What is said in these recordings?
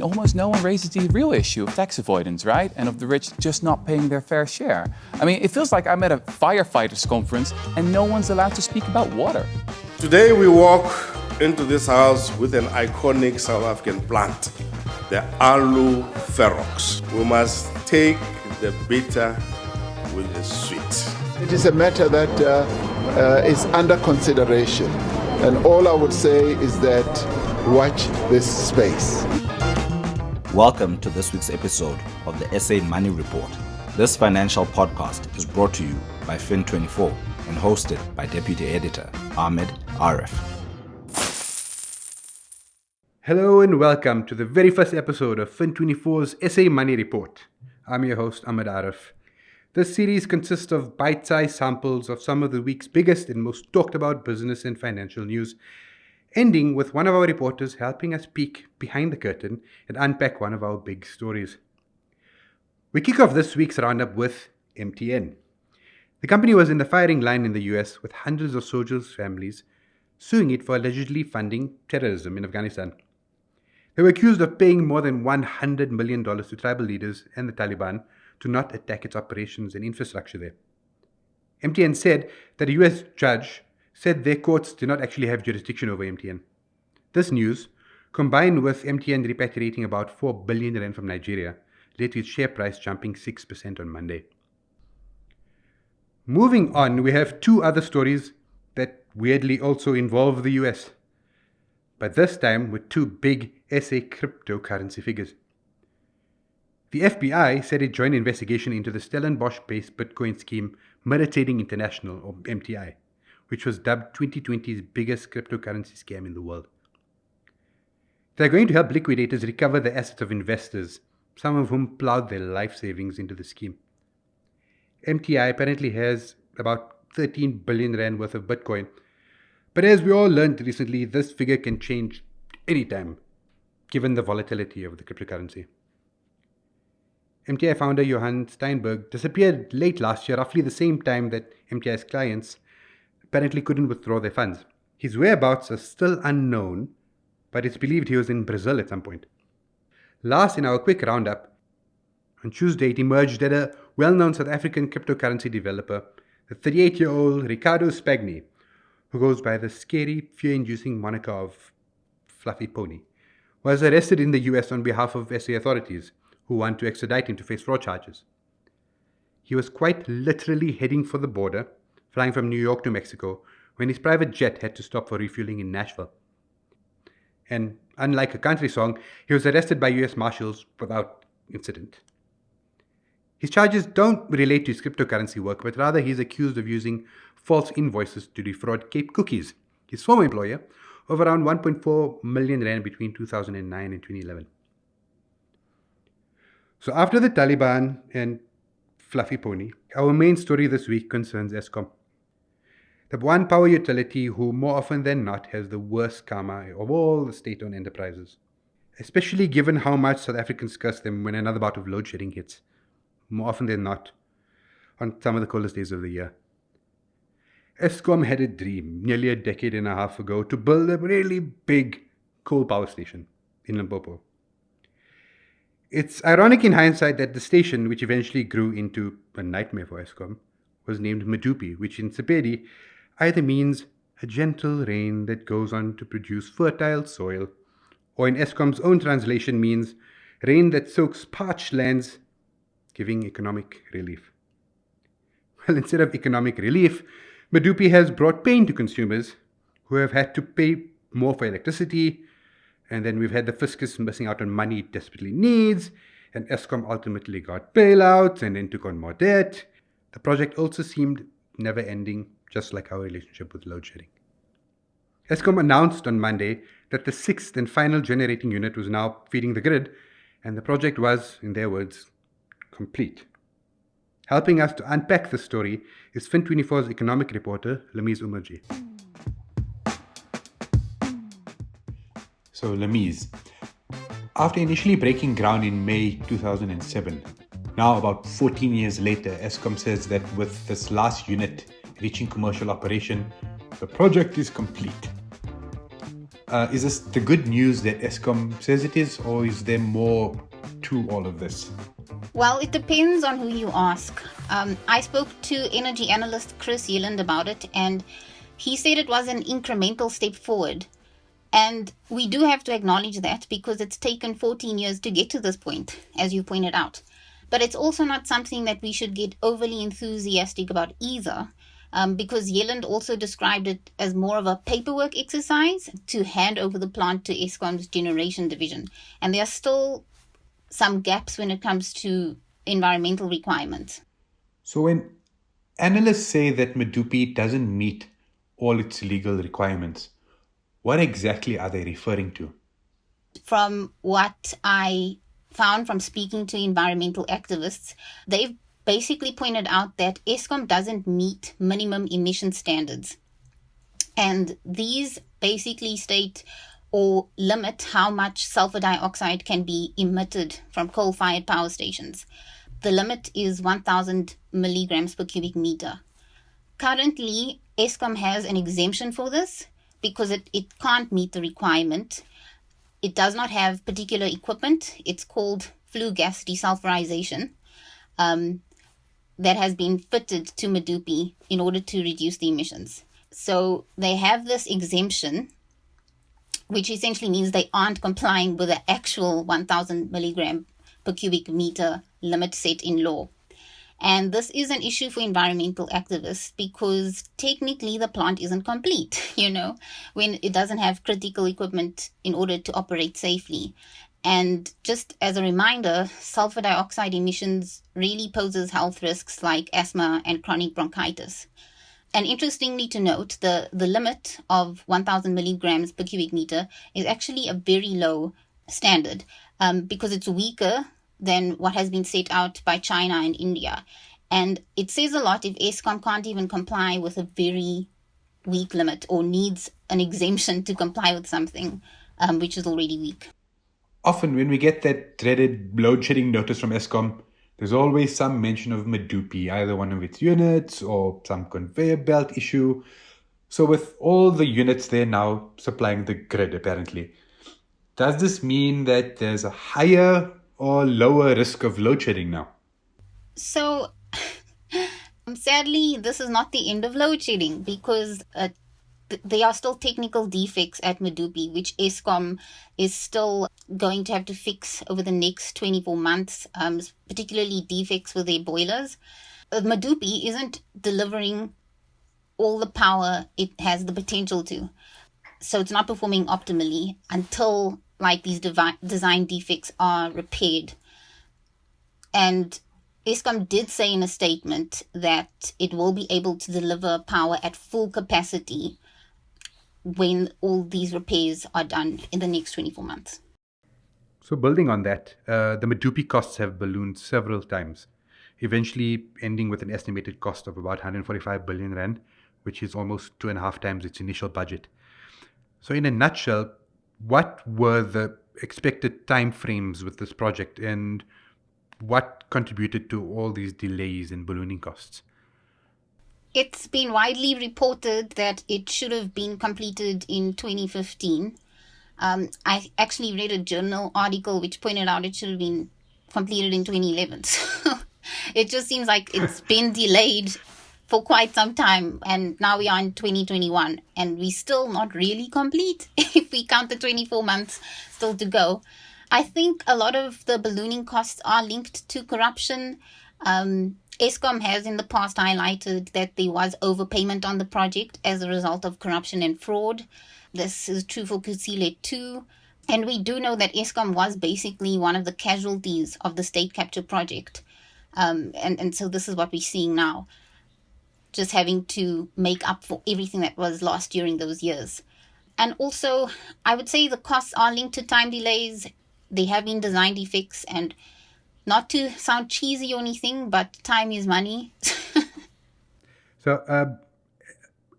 almost no one raises the real issue of tax avoidance, right? And of the rich just not paying their fair share. I mean, it feels like I'm at a firefighters conference and no one's allowed to speak about water. Today we walk into this house with an iconic South African plant, the Alu Ferox. We must take the bitter with the sweet. It is a matter that is under consideration, and all I would say is that watch this space. Welcome to this week's episode of the SA Money Report. This financial podcast is brought to you by Fin24 and hosted by Deputy Editor Ahmed Arif. Hello and welcome to the very first episode of Fin24's SA Money Report. I'm your host Ahmed Arif. This series consists of bite-sized samples of some of the week's biggest and most talked about business and financial news, ending with one of our reporters helping us peek behind the curtain and unpack one of our big stories. We kick off this week's roundup with MTN. The company was in the firing line in the US with hundreds of soldiers' families suing it for allegedly funding terrorism in Afghanistan. They were accused of paying more than $100 million to tribal leaders and the Taliban to not attack its operations and infrastructure there. MTN said that a US judge said their courts did not actually have jurisdiction over MTN. This news, combined with MTN repatriating about 4 billion rand from Nigeria, led to its share price jumping 6% on Monday. Moving on, we have two other stories that weirdly also involve the US, but this time with two big SA cryptocurrency figures. The FBI said it joined an investigation into the Stellenbosch-based Bitcoin scheme Mirror Trading International, or MTI, which was dubbed 2020's biggest cryptocurrency scam in the world. They're going to help liquidators recover the assets of investors, some of whom plowed their life savings into the scheme. MTI apparently has about 13 billion rand worth of Bitcoin, but as we all learned recently, this figure can change anytime, given the volatility of the cryptocurrency. MTI founder Johan Steinberg disappeared late last year, roughly the same time that MTI's clients apparently couldn't withdraw their funds. His whereabouts are still unknown, but it's believed he was in Brazil at some point. Last in our quick roundup, on Tuesday it emerged that a well-known South African cryptocurrency developer, the 38-year-old Ricardo Spagni, who goes by the scary, fear-inducing moniker of Fluffy Pony, was arrested in the US on behalf of SA authorities, who want to extradite him to face fraud charges. He was quite literally heading for the border, flying from New York to Mexico, when his private jet had to stop for refueling in Nashville. And unlike a country song, he was arrested by US Marshals without incident. His charges don't relate to his cryptocurrency work, but rather he's accused of using false invoices to defraud Cape Cookies, his former employer, of around 1.4 million rand between 2009 and 2011. So after the Taliban and Fluffy Pony, our main story this week concerns Eskom, the one power utility who more often than not has the worst karma of all the state-owned enterprises, especially given how much South Africans curse them when another bout of load shedding hits, more often than not, on some of the coldest days of the year. Eskom had a dream nearly a decade and a half ago to build a really big coal power station in Limpopo. It's ironic in hindsight that the station, which eventually grew into a nightmare for Eskom, was named Medupi, which in Sepedi either means a gentle rain that goes on to produce fertile soil, or in Eskom's own translation means rain that soaks parched lands, giving economic relief. Well, instead of economic relief, Medupi has brought pain to consumers who have had to pay more for electricity, and then we've had the fiscus missing out on money it desperately needs, and Eskom ultimately got bailouts and then took on more debt. The project also seemed never ending, just like our relationship with load shedding. Eskom announced on Monday that the sixth and final generating unit was now feeding the grid, and the project was, in their words, complete. Helping us to unpack the story is Fin24's economic reporter, Lemise Umerji. So Lemise, after initially breaking ground in May 2007, now about 14 years later, Eskom says that with this last unit reaching commercial operation, the project is complete. Is this the good news that Eskom says it is, or is there more to all of this? Well, it depends on who you ask. I spoke to energy analyst Chris Yelland about it, and he said it was an incremental step forward. And we do have to acknowledge that because it's taken 14 years to get to this point, as you pointed out. But it's also not something that we should get overly enthusiastic about either, because Yelland also described it as more of a paperwork exercise to hand over the plant to Eskom's generation division. And there are still some gaps when it comes to environmental requirements. So when analysts say that Medupi doesn't meet all its legal requirements, what exactly are they referring to? From what I found from speaking to environmental activists, they've basically pointed out that Eskom doesn't meet minimum emission standards. And these basically state or limit how much sulfur dioxide can be emitted from coal-fired power stations. The limit is 1,000 milligrams per cubic meter. Currently, Eskom has an exemption for this because it can't meet the requirement. It does not have particular equipment. It's called flue gas desulfurization that has been fitted to Medupi in order to reduce the emissions. So they have this exemption, which essentially means they aren't complying with the actual 1,000 milligram per cubic meter limit set in law. And this is an issue for environmental activists because technically the plant isn't complete, when it doesn't have critical equipment in order to operate safely. And just as a reminder, sulfur dioxide emissions really poses health risks like asthma and chronic bronchitis. And interestingly to note, the limit of 1,000 milligrams per cubic meter is actually a very low standard because it's weaker than what has been set out by China and India. And it says a lot if Eskom can't even comply with a very weak limit or needs an exemption to comply with something which is already weak. Often when we get that dreaded load shedding notice from Eskom, there's always some mention of Medupi, either one of its units or some conveyor belt issue. So with all the units there now supplying the grid apparently, does this mean that there's a higher or lower risk of load shedding now? So, sadly, this is not the end of load shedding because there are still technical defects at Medupi, which Eskom is still going to have to fix over the next 24 months, particularly defects with their boilers. Medupi isn't delivering all the power it has the potential to. So it's not performing optimally until these design defects are repaired. And Eskom did say in a statement that it will be able to deliver power at full capacity when all these repairs are done in the next 24 months. So building on that, the Medupi costs have ballooned several times, eventually ending with an estimated cost of about 145 billion rand, which is almost 2.5 times its initial budget. So in a nutshell, what were the expected timeframes with this project and what contributed to all these delays in ballooning costs? It's been widely reported that it should have been completed in 2015. I actually read a journal article which pointed out it should have been completed in 2011. So it just seems like it's been delayed for quite some time, and now we are in 2021 and we're still not really complete if we count the 24 months still to go. I think a lot of the ballooning costs are linked to corruption. Eskom has in the past highlighted that there was overpayment on the project as a result of corruption and fraud. This is true for Kusile too. And we do know that Eskom was basically one of the casualties of the state capture project. And so this is what we're seeing now, just having to make up for everything that was lost during those years. And also, I would say the costs are linked to time delays. There have been design defects, and not to sound cheesy or anything, but time is money. So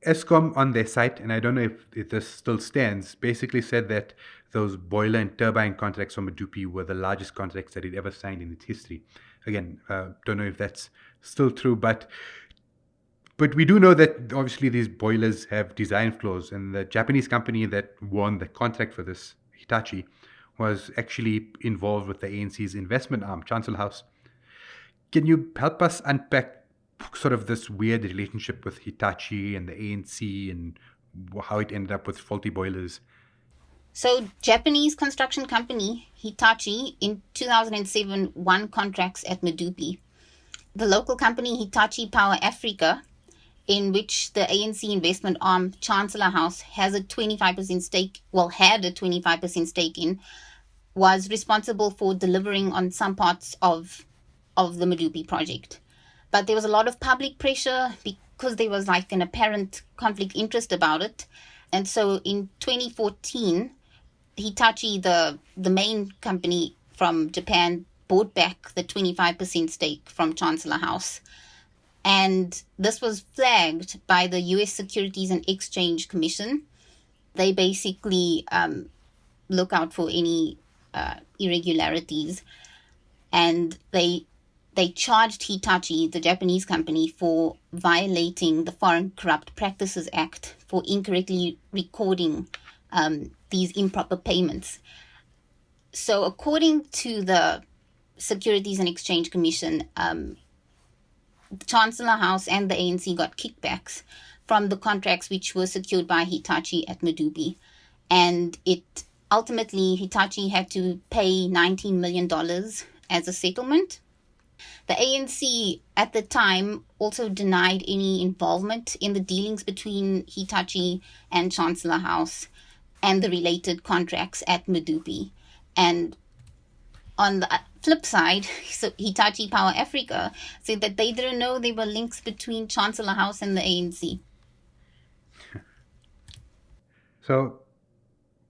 Eskom on their site, and I don't know if this still stands, basically said that those boiler and turbine contracts from Medupi were the largest contracts that it ever signed in its history. Again, don't know if that's still true, but But we do know that obviously these boilers have design flaws, and the Japanese company that won the contract for this, Hitachi, was actually involved with the ANC's investment arm, Chancellor House. Can you help us unpack sort of this weird relationship with Hitachi and the ANC and how it ended up with faulty boilers? So, Japanese construction company Hitachi in 2007 won contracts at Medupi. The local company Hitachi Power Africa, in which the ANC investment arm Chancellor House has a 25% stake, had a 25% stake in, was responsible for delivering on some parts of the Medupi project. But there was a lot of public pressure because there was like an apparent conflict interest about it. And so in 2014, Hitachi, the main company from Japan, bought back the 25% stake from Chancellor House. And this was flagged by the US Securities and Exchange Commission. They basically look out for any irregularities. And they charged Hitachi, the Japanese company, for violating the Foreign Corrupt Practices Act for incorrectly recording these improper payments. So according to the Securities and Exchange Commission, Chancellor House and the ANC got kickbacks from the contracts which were secured by Hitachi at Medupi. And ultimately, Hitachi had to pay $19 million as a settlement. The ANC at the time also denied any involvement in the dealings between Hitachi and Chancellor House and the related contracts at Medupi. And on the flip side, so Hitachi Power Africa said that they didn't know there were links between Chancellor House and the ANC. So,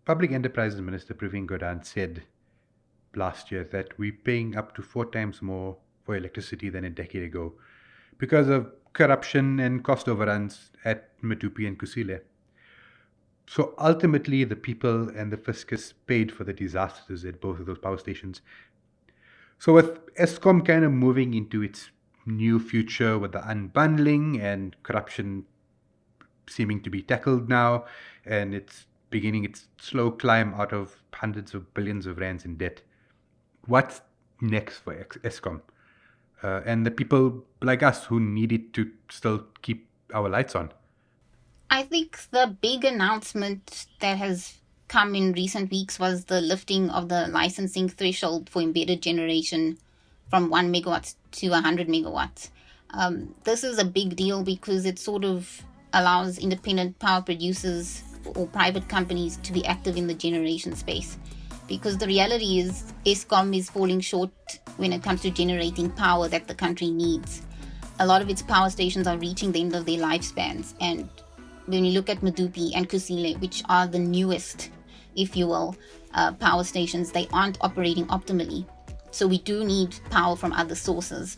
Public Enterprises Minister Praveen Gordhan said last year that we're paying up to 4 times more for electricity than a decade ago because of corruption and cost overruns at Medupi and Kusile. So ultimately, the people and the fiscus paid for the disasters at both of those power stations. So with Eskom kind of moving into its new future with the unbundling and corruption seeming to be tackled now, and it's beginning its slow climb out of hundreds of billions of rands in debt, what's next for Eskom? And the people like us who need it to still keep our lights on? I think the big announcement that has come in recent weeks was the lifting of the licensing threshold for embedded generation from 1 megawatt to 100 megawatts. This is a big deal because it sort of allows independent power producers or private companies to be active in the generation space. Because the reality is Eskom is falling short when it comes to generating power that the country needs. A lot of its power stations are reaching the end of their lifespans. And when you look at Medupi and Kusile, which are the newest, if you will, power stations, they aren't operating optimally. So we do need power from other sources.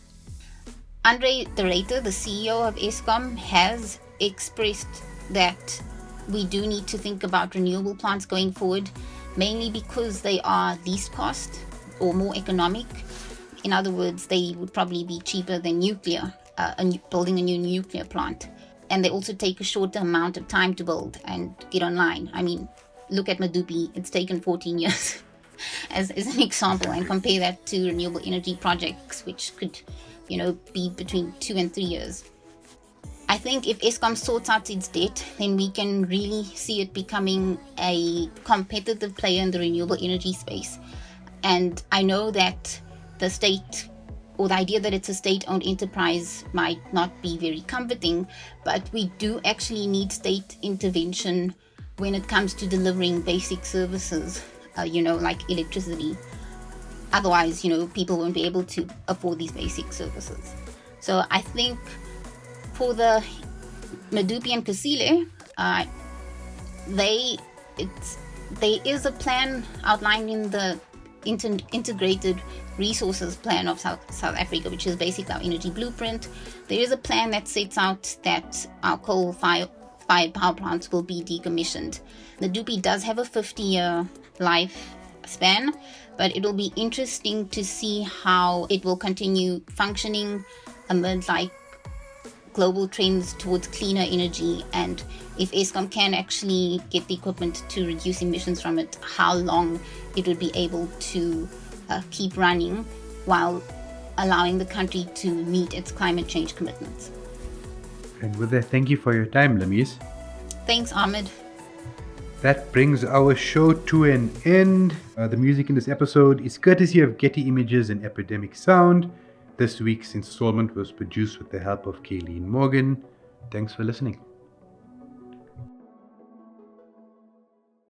Andre de Ruyter, the CEO of Eskom, has expressed that we do need to think about renewable plants going forward, mainly because they are least cost or more economic. In other words, they would probably be cheaper than nuclear, building a new nuclear plant. And they also take a shorter amount of time to build and get online. I mean, look at Medupi, it's taken 14 years as an example, and compare that to renewable energy projects, which could, be between 2 and 3 years. I think if Eskom sorts out its debt, then we can really see it becoming a competitive player in the renewable energy space. And I know that the state, or the idea that it's a state-owned enterprise, might not be very comforting, but we do actually need state intervention when it comes to delivering basic services, like electricity. Otherwise, people won't be able to afford these basic services. So I think for the Medupi and Kusile, there is a plan outlined in the integrated resources plan of South Africa, which is basically our energy blueprint. There is a plan that sets out that our coal-fired power plants will be decommissioned. Medupi does have a 50-year lifespan, but it will be interesting to see how it will continue functioning amid global trends towards cleaner energy, and if Eskom can actually get the equipment to reduce emissions from it, how long it would be able to keep running while allowing the country to meet its climate change commitments. And with that, thank you for your time, Lamise. Thanks, Ahmed. That brings our show to an end. The music in this episode is courtesy of Getty Images and Epidemic Sound. This week's installment was produced with the help of Kayleen Morgan. Thanks for listening.